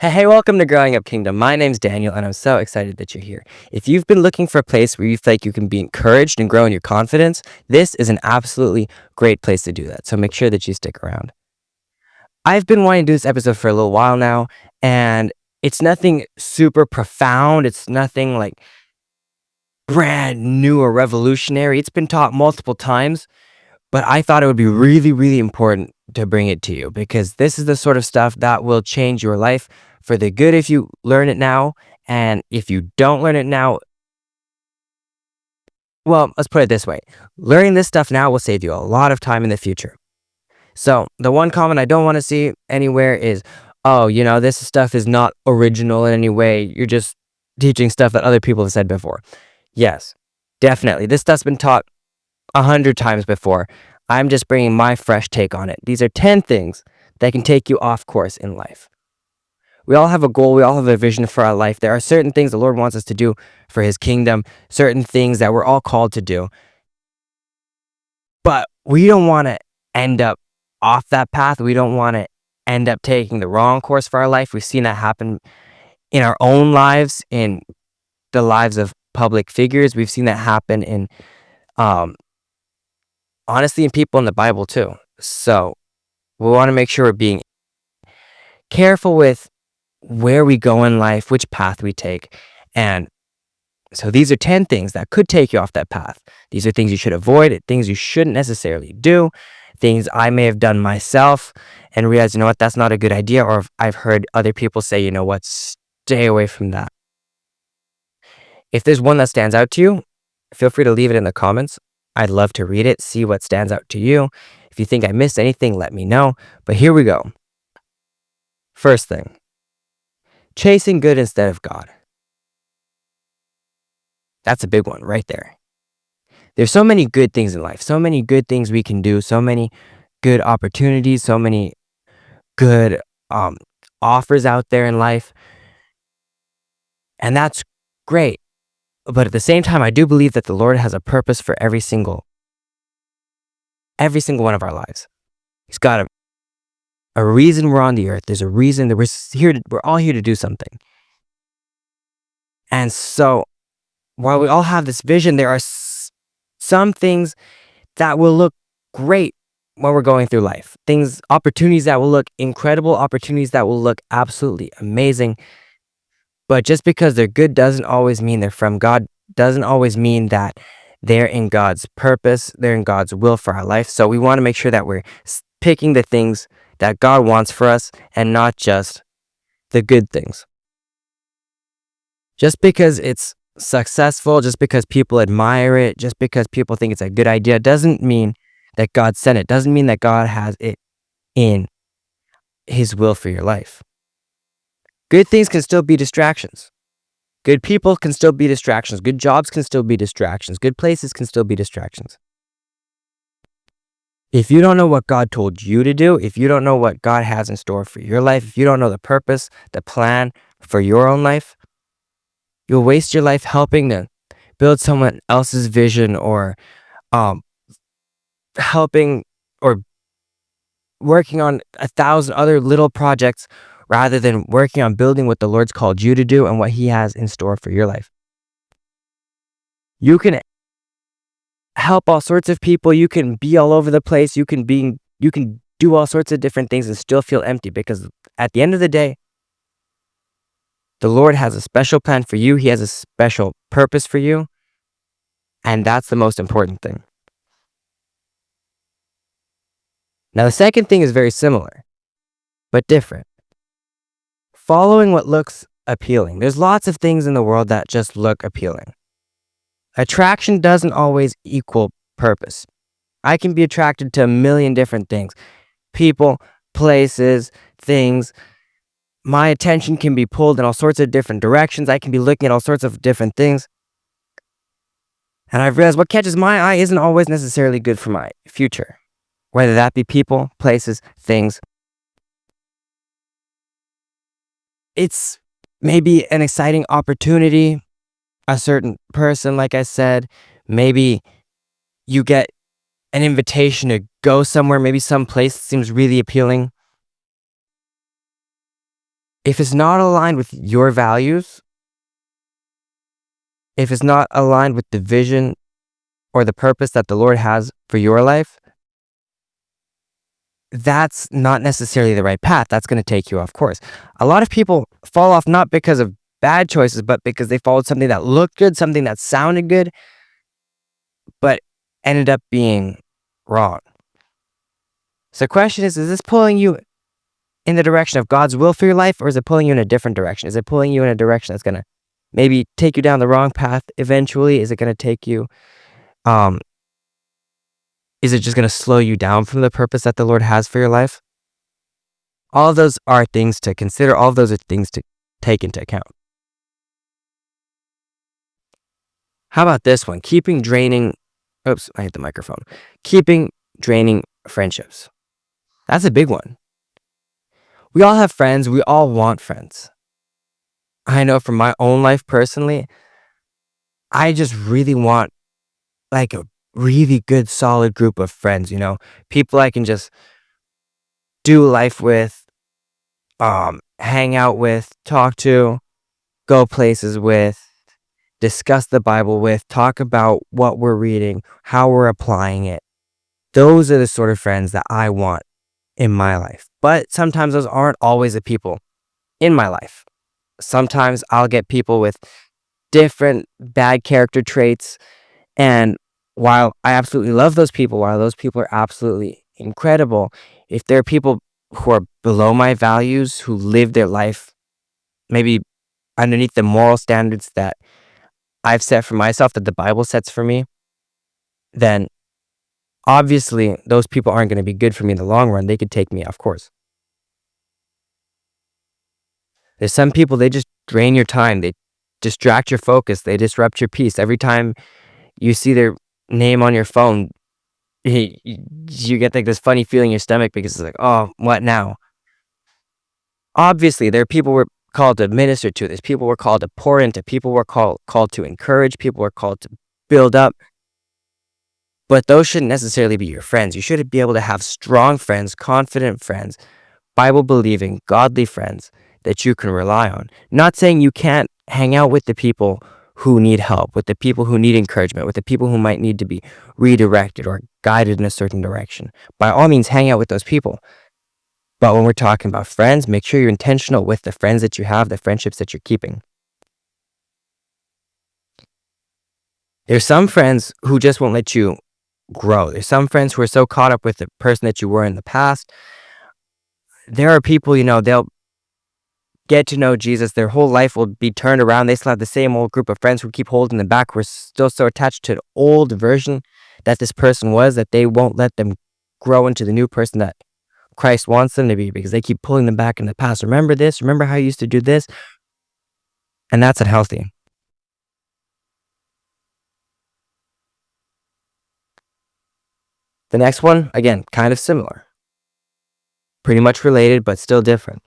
Hey, welcome to Growing Up Kingdom. My name's Daniel, and I'm so excited that you're here. If you've been looking for a place where you feel like you can be encouraged and grow in your confidence, this is an absolutely great place to do that. So make sure that you stick around. I've been wanting to do this episode for a little while now, and it's nothing super profound. It's nothing like brand new or revolutionary. It's been taught multiple times, but I thought it would be really, really important to bring it to you because this is the sort of stuff that will change your life for the good if you learn it now. And if you don't learn it now, well, let's put it this way. Learning this stuff now will save you a lot of time in the future. So the one comment I don't want to see anywhere is, oh, this stuff is not original in any way. You're just teaching stuff that other people have said before. Yes, definitely. This stuff's been taught 100 times before. I'm just bringing my fresh take on it. These are 10 things that can take you off course in life. We all have a goal. We all have a vision for our life. There are certain things the Lord wants us to do for his kingdom, certain things that we're all called to do. But we don't want to end up off that path. We don't want to end up taking the wrong course for our life. We've seen that happen in our own lives, in the lives of public figures. We've seen that happen in, honestly, in people in the Bible too. So we want to make sure we're being careful with where we go in life, which path we take. And so these are 10 things that could take you off that path. These are things you should avoid, things you shouldn't necessarily do, things I may have done myself and realize, that's not a good idea. Or I've heard other people say, stay away from that. If there's one that stands out to you, feel free to leave it in the comments. I'd love to read it, see what stands out to you. If you think I missed anything, let me know. But here we go. First thing, chasing good instead of God. That's a big one right there. There's so many good things in life, so many good things we can do, so many good opportunities, so many good offers out there in life. And that's great. But at the same time, I do believe that the Lord has a purpose for every single one of our lives. He's got a reason we're on the earth. There's a reason that we're all here to do something. And so while we all have this vision, there are some things that will look great when we're going through life. Opportunities that will look incredible, opportunities that will look absolutely amazing. But just because they're good doesn't always mean they're from God, doesn't always mean that they're in God's purpose, they're in God's will for our life. So we want to make sure that we're picking the things that God wants for us and not just the good things. Just because it's successful, just because people admire it, just because people think it's a good idea, doesn't mean that God sent it, doesn't mean that God has it in his will for your life. Good things can still be distractions. Good people can still be distractions. Good jobs can still be distractions. Good places can still be distractions. If you don't know what God told you to do, if you don't know what God has in store for your life, if you don't know the purpose, the plan for your own life, you'll waste your life helping to build someone else's vision or helping or working on 1,000 other little projects rather than working on building what the Lord's called you to do and what he has in store for your life. You can help all sorts of people. You can be all over the place. You can do all sorts of different things and still feel empty because at the end of the day, the Lord has a special plan for you. He has a special purpose for you. And that's the most important thing. Now, the second thing is very similar, but different. Following what looks appealing. There's lots of things in the world that just look appealing. Attraction doesn't always equal purpose. I can be attracted to a million different things. People, places, things. My attention can be pulled in all sorts of different directions. I can be looking at all sorts of different things. And I've realized what catches my eye isn't always necessarily good for my future. Whether that be people, places, things. It's maybe an exciting opportunity, a certain person, like I said. Maybe you get an invitation to go somewhere, maybe some place seems really appealing. If it's not aligned with your values, if it's not aligned with the vision or the purpose that the Lord has for your life, that's not necessarily the right path. That's going to take you off course. A lot of people fall off not because of bad choices, but because they followed something that looked good, something that sounded good, but ended up being wrong. So the question is this pulling you in the direction of God's will for your life, or is it pulling you in a different direction? Is it pulling you in a direction that's going to maybe take you down the wrong path eventually? Is it going to take you, is it just going to slow you down from the purpose that the Lord has for your life? All of those are things to consider. All of those are things to take into account. How about this one? Keeping draining friendships. That's a big one. We all have friends. We all want friends. I know from my own life personally, I just really want like a really good, solid group of friends, people I can just do life with, hang out with, talk to, go places with, discuss the Bible with, talk about what we're reading, how we're applying it. Those are the sort of friends that I want in my life. But sometimes those aren't always the people in my life. Sometimes I'll get people with different bad character traits. And while I absolutely love those people, while those people are absolutely incredible, if there are people who are below my values, who live their life maybe underneath the moral standards that I've set for myself, that the Bible sets for me, then obviously those people aren't going to be good for me in the long run. They could take me off course. There's some people, they just drain your time. They distract your focus. They disrupt your peace. Every time you see their name on your phone, you get like this funny feeling in your stomach because it's like, oh, what now? Obviously, there are people we're called to minister to. There's people we're called to pour into. People we're called to encourage. People we're called to build up. But those shouldn't necessarily be your friends. You should be able to have strong friends, confident friends, Bible-believing, godly friends that you can rely on. Not saying you can't hang out with the people who need help, with the people who need encouragement, with the people who might need to be redirected or guided in a certain direction. By all means, hang out with those people. But when we're talking about friends, make sure you're intentional with the friends that you have, the friendships that you're keeping. There's some friends who just won't let you grow. There's some friends who are so caught up with the person that you were in the past. There are people, they'll get to know Jesus. Their whole life will be turned around. They still have the same old group of friends who keep holding them back. We're still so attached to the old version that this person was that they won't let them grow into the new person that Christ wants them to be because they keep pulling them back in the past. Remember this? Remember how you used to do this? And that's unhealthy. The next one, again, kind of similar. Pretty much related, but still different.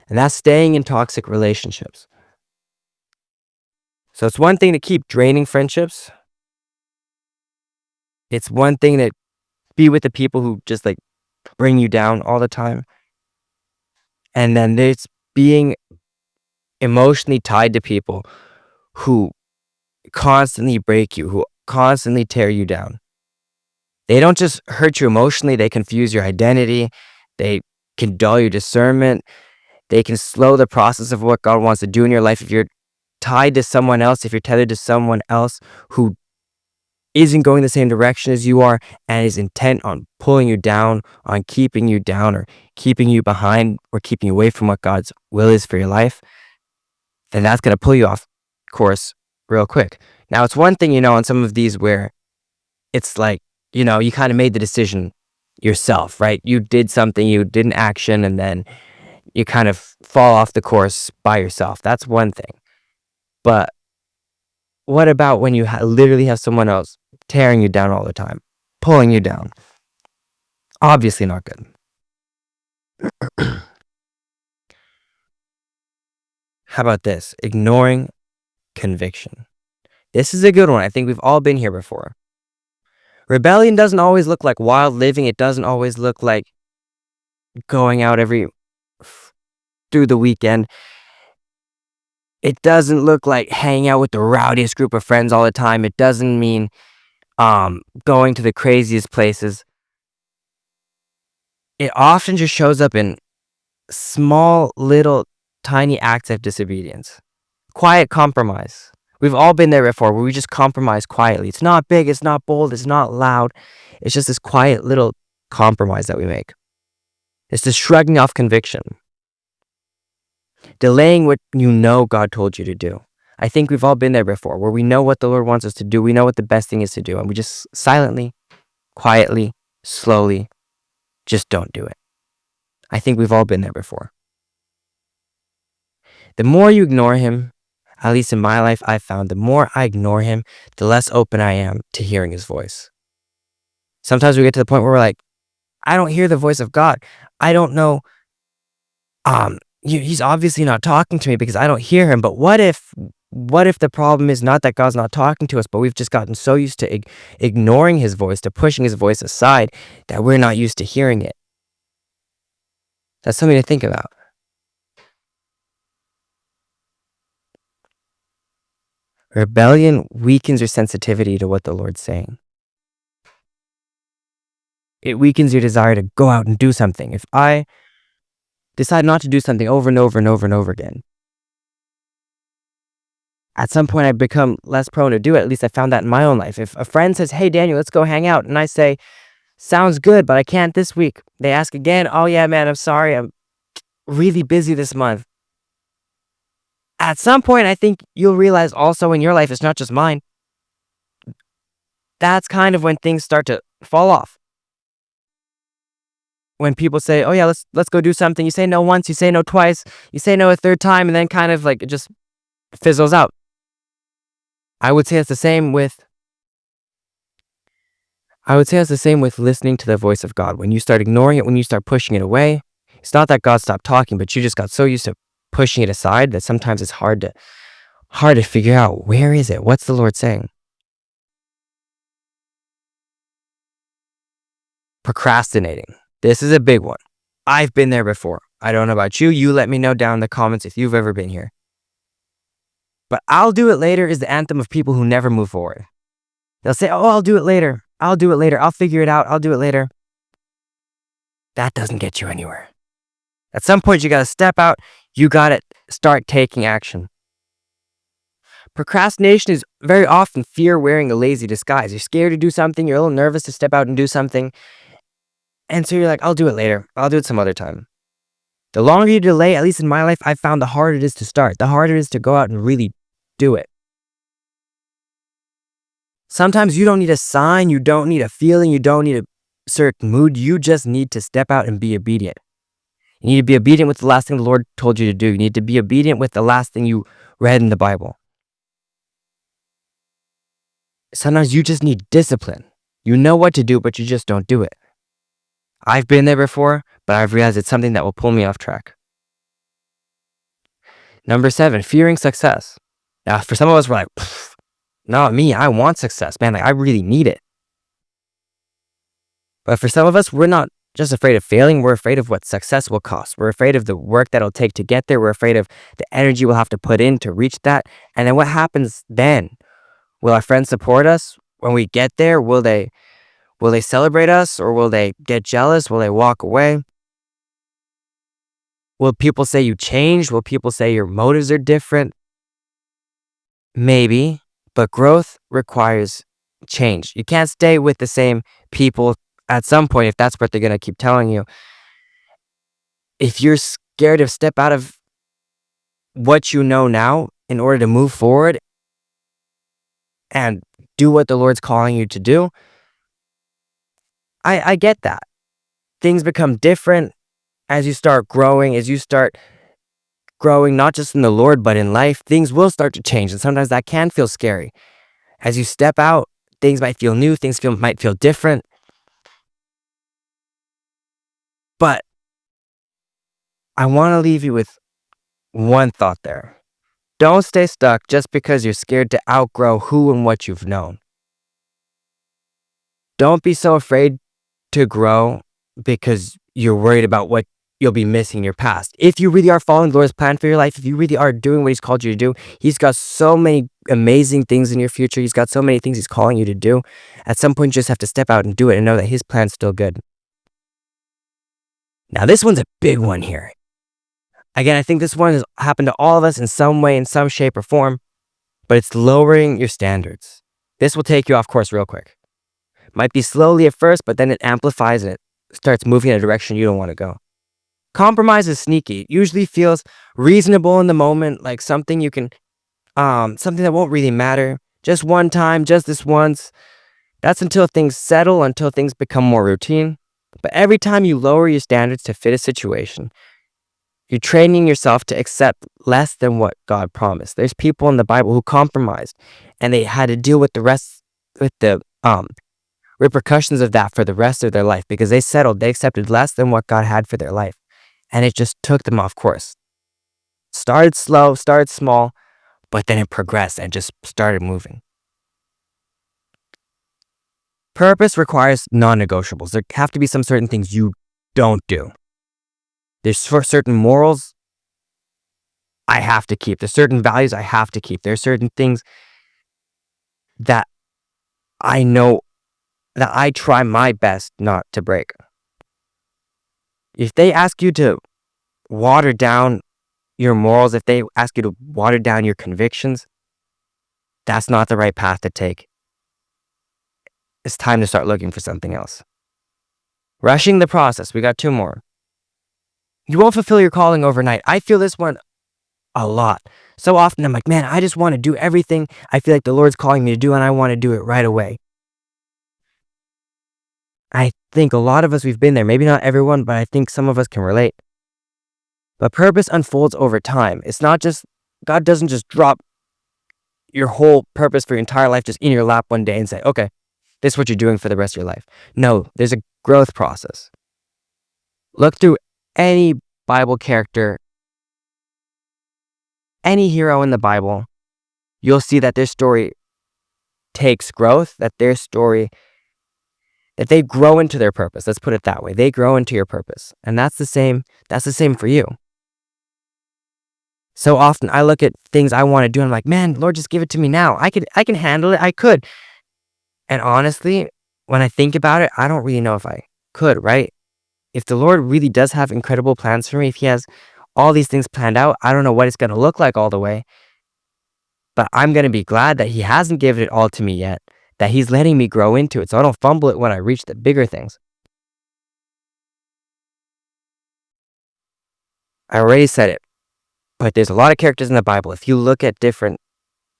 And that's staying in toxic relationships. So it's one thing to keep draining friendships. It's one thing to be with the people who just like bring you down all the time. And then there's being emotionally tied to people who constantly break you, who constantly tear you down. They don't just hurt you emotionally, they confuse your identity. They can dull your discernment. They can slow the process of what God wants to do in your life. If you're tied to someone else, if you're tethered to someone else who isn't going the same direction as you are and is intent on pulling you down, on keeping you down or keeping you behind or keeping you away from what God's will is for your life, then that's going to pull you off course real quick. Now, it's one thing, on some of these where it's like, you kind of made the decision yourself, right? You did something, you did an action, and then you kind of fall off the course by yourself. That's one thing. But what about when you literally have someone else tearing you down all the time, pulling you down? Obviously not good. How about this? Ignoring conviction. This is a good one. I think we've all been here before. Rebellion doesn't always look like wild living. It doesn't always look like going out every through the weekend. It doesn't look like hanging out with the rowdiest group of friends all the time. It doesn't mean going to the craziest places. It often just shows up in small, little, tiny acts of disobedience. Quiet compromise. We've all been there before where we just compromise quietly. It's not big, it's not bold, it's not loud. It's just this quiet little compromise that we make. It's this shrugging off conviction. Delaying what you know God told you to do. I think we've all been there before where we know what the Lord wants us to do. We know what the best thing is to do. And we just silently, quietly, slowly just don't do it. I think we've all been there before. The more you ignore him, at least in my life, I've found the more I ignore him, the less open I am to hearing his voice. Sometimes we get to the point where we're like, I don't hear the voice of God. I don't know. He's obviously not talking to me because I don't hear him. But what if the problem is not that God's not talking to us, but we've just gotten so used to ignoring his voice, to pushing his voice aside, that we're not used to hearing it? That's something to think about. Rebellion weakens your sensitivity to what the Lord's saying. It weakens your desire to go out and do something. If I decide not to do something over and over and over and over again, at some point I become less prone to do it. At least I found that in my own life. If a friend says, hey, Daniel, let's go hang out, and I say, sounds good, but I can't this week. They ask again, oh yeah, man, I'm sorry. I'm really busy this month. At some point, I think you'll realize also in your life, it's not just mine. That's kind of when things start to fall off. When people say, oh yeah, let's go do something. You say no once, you say no twice, you say no a third time, and then kind of like it just fizzles out. I would say it's the same with listening to the voice of God. When you start ignoring it, when you start pushing it away, it's not that God stopped talking, but you just got so used to pushing it aside that sometimes it's hard to figure out, where is it? What's the Lord saying? Procrastinating. This is a big one. I've been there before. I don't know about you. You let me know down in the comments if you've ever been here. But I'll do it later is the anthem of people who never move forward. They'll say, oh, I'll do it later. I'll do it later. I'll figure it out. I'll do it later. That doesn't get you anywhere. At some point, you got to step out. You got to start taking action. Procrastination is very often fear wearing a lazy disguise. You're scared to do something. You're a little nervous to step out and do something. And so you're like, I'll do it later. I'll do it some other time. The longer you delay, at least in my life, I've found the harder it is to start. The harder it is to go out and really do it. Sometimes you don't need a sign. You don't need a feeling. You don't need a certain mood. You just need to step out and be obedient. You need to be obedient with the last thing the Lord told you to do. You need to be obedient with the last thing you read in the Bible. Sometimes you just need discipline. You know what to do, but you just don't do it. I've been there before, but I've realized it's something that will pull me off track. Number 7, fearing success. Now, for some of us, we're like, not me. I want success, man. Like, I really need it. But for some of us, we're not just afraid of failing. We're afraid of what success will cost. We're afraid of the work that it'll take to get there. We're afraid of the energy we'll have to put in to reach that. And then what happens then? Will our friends support us when we get there? Will they celebrate us, or will they get jealous? Will they walk away? Will people say you changed? Will people say your motives are different? Maybe, but growth requires change. You can't stay with the same people at some point if that's what they're going to keep telling you. If you're scared to step out of what you know now in order to move forward and do what the Lord's calling you to do, I get that. Things become different as you start growing, not just in the Lord, but in life. Things will start to change, and sometimes that can feel scary. As you step out, things might feel new, might feel different. But I want to leave you with one thought there. Don't stay stuck just because you're scared to outgrow who and what you've known. Don't be so afraid to grow because you're worried about what you'll be missing your past. If you really are following the Lord's plan for your life, if you really are doing what He's called you to do, He's got so many amazing things in your future. He's got so many things He's calling you to do. At some point, you just have to step out and do it and know that His plan's still good. Now, this one's a big one here. Again, I think this one has happened to all of us in some way, in some shape or form, but it's lowering your standards. This will take you off course real quick. Might be slowly at first, but then it amplifies and it starts moving in a direction you don't want to go. Compromise is sneaky. It usually feels reasonable in the moment, like something you can, something that won't really matter. Just one time, just this once. That's until things settle, until things become more routine. But every time you lower your standards to fit a situation, you're training yourself to accept less than what God promised. There's people in the Bible who compromised, and they had to deal with the repercussions of that for the rest of their life because they accepted less than what God had for their life. And it just took them off course. Started slow, started small, but then it progressed and just started moving. Purpose requires non-negotiables. There have to be some certain things you don't do. There's certain morals I have to keep. There's certain values I have to keep. There's certain things that I know that I try my best not to break. If they ask you to water down your morals, if they ask you to water down your convictions, that's not the right path to take. It's time to start looking for something else. Rushing the process. We got 2 more. You won't fulfill your calling overnight. I feel this one a lot. So often I'm like, man, I just want to do everything I feel like the Lord's calling me to do, and I want to do it right away. I think a lot of us, we've been there. Maybe not everyone, but I think some of us can relate. But purpose unfolds over time. It's not just, God doesn't just drop your whole purpose for your entire life just in your lap one day and say, okay, this is what you're doing for the rest of your life. No, there's a growth process. Look through any Bible character, any hero in the Bible, you'll see that their story takes growth, that they grow into their purpose. Let's put it that way. They grow into your purpose. And that's the same for you. So often I look at things I want to do and I'm like, man, Lord, just give it to me now. I can handle it. I could. And honestly, when I think about it, I don't really know if I could, right? If the Lord really does have incredible plans for me, if He has all these things planned out, I don't know what it's going to look like all the way. But I'm going to be glad that He hasn't given it all to me yet, that He's letting me grow into it so I don't fumble it when I reach the bigger things. I already said it, but there's a lot of characters in the Bible. If you look at different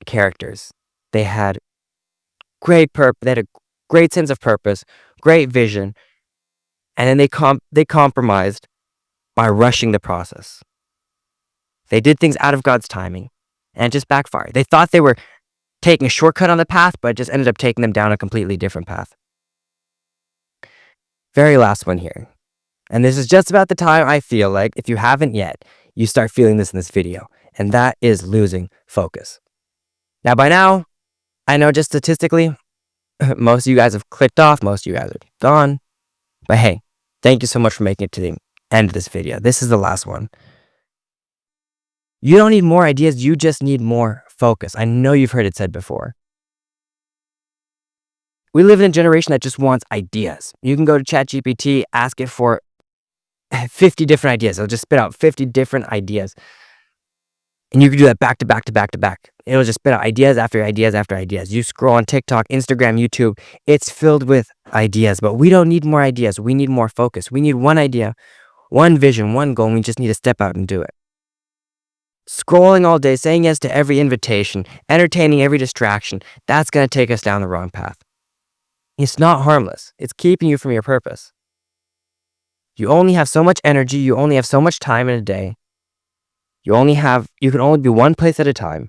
characters, they had they had a great sense of purpose, great vision, and then they compromised by rushing the process. They did things out of God's timing, and it just backfired. They thought they were taking a shortcut on the path, but it just ended up taking them down a completely different path. Very last one here. And this is just about the time I feel like, if you haven't yet, you start feeling this in this video. And that is losing focus. Now, by now, I know just statistically, most of you guys have clicked off, most of you guys are gone. But hey, thank you so much for making it to the end of this video. This is the last one. You don't need more ideas, you just need more focus. I know you've heard it said before. We live in a generation that just wants ideas. You can go to ChatGPT, ask it for 50 different ideas. It'll just spit out 50 different ideas. And you can do that back to back to back to back. It'll just spit out ideas after ideas after ideas. You scroll on TikTok, Instagram, YouTube, it's filled with ideas. But we don't need more ideas. We need more focus. We need one idea, one vision, one goal, and we just need to step out and do it. Scrolling all day, saying yes to every invitation, entertaining every distraction, that's going to take us down the wrong path. It's not harmless. It's keeping you from your purpose. You only have so much energy. You only have so much time in a day. You can only be one place at a time.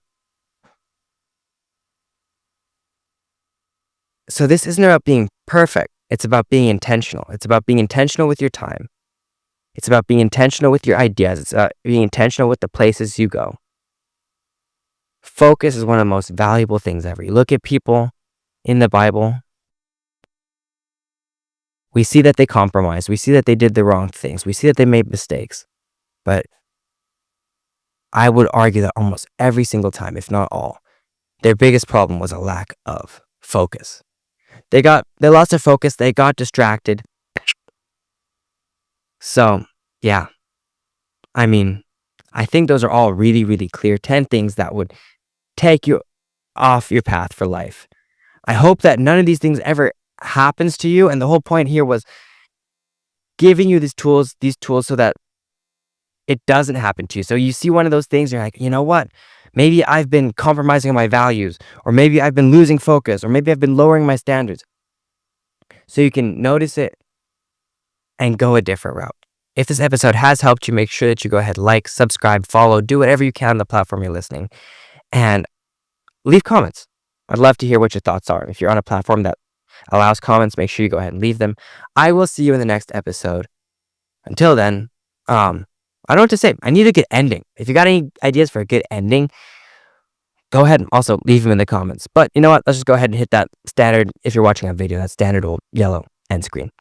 So this isn't about being perfect. It's about being intentional. It's about being intentional with your time. It's about being intentional with your ideas. It's about being intentional with the places you go. Focus is one of the most valuable things ever. You look at people in the Bible. We see that they compromised. We see that they did the wrong things. We see that they made mistakes. But I would argue that almost every single time, if not all, their biggest problem was a lack of focus. They lost their focus. They got distracted. So, yeah. I mean, I think those are all really, really clear 10 things that would take you off your path for life. I hope that none of these things ever happens to you. And the whole point here was giving you these tools so that it doesn't happen to you. So you see one of those things, you're like, you know what? Maybe I've been compromising on my values, or maybe I've been losing focus, or maybe I've been lowering my standards. So you can notice it and go a different route. If this episode has helped you, make sure that you go ahead, like, subscribe, follow, do whatever you can on the platform you're listening, and leave comments. I'd love to hear what your thoughts are. If you're on a platform that allows comments, make sure you go ahead and leave them. I will see you in the next episode. Until then, I don't know what to say. I need a good ending. If you got any ideas for a good ending, go ahead and also leave them in the comments. But you know what? Let's just go ahead and hit that standard, if you're watching a video, that standard old yellow end screen.